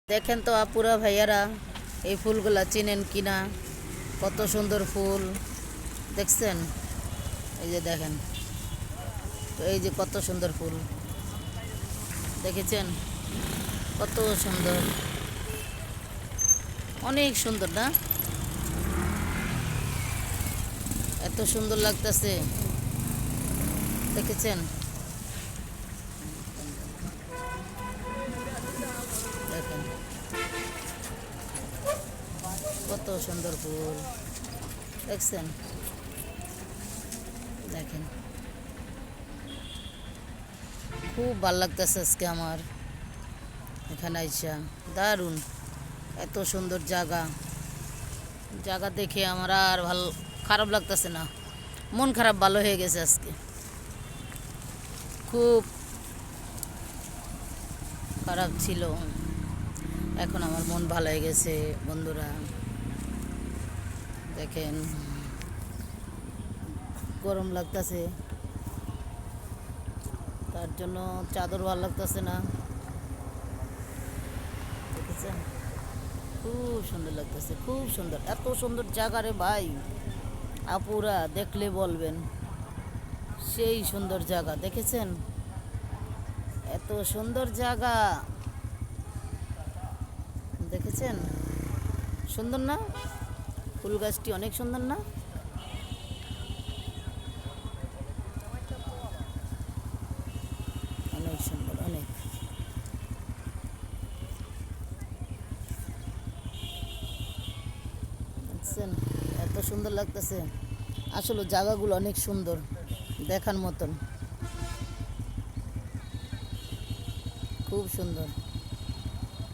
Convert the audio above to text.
দেখেন তো আপুরা ভাইয়ারা, এই ফুলগুলা চিনেন কিনা? কত সুন্দর ফুল দেখছেন? এই যে দেখেন তো, এই যে কত সুন্দর ফুল দেখেছেন? কত সুন্দর, অনেক সুন্দর না? এত সুন্দর লাগতেছে, দেখেছেন? দেখেন কত সুন্দর ফুল দেখছেন? দেখেন খুব ভাল লাগতেছে আজকে আমার এখানে আইসা, দারুণ। এত সুন্দর জায়গা, জায়গা দেখে আমার আর ভালো খারাপ লাগতেছে না, মন খারাপ ভালো হয়ে গেছে আজকে। খুব খারাপ ছিল, এখন আমার মন ভালো হয়ে গেছে। বন্ধুরা দেখেন, গরম লাগতেছে, তার জন্য চাদর ভালো লাগতেছে না, দেখেছেন? খুব সুন্দর লাগতেছে, খুব সুন্দর। এত সুন্দর জায়গা রে ভাই, আপুরা দেখলে বলবেন সেই সুন্দর জায়গা। দেখেছেন? এত সুন্দর জায়গা দেখেছেন? সুন্দর না? ফুল গাছটি অনেক সুন্দর না? অনেক সুন্দর, অনেক। দেখছেন এত সুন্দর লাগতেছে? আসলে জায়গাগুলো অনেক সুন্দর, দেখার মতন, খুব সুন্দর।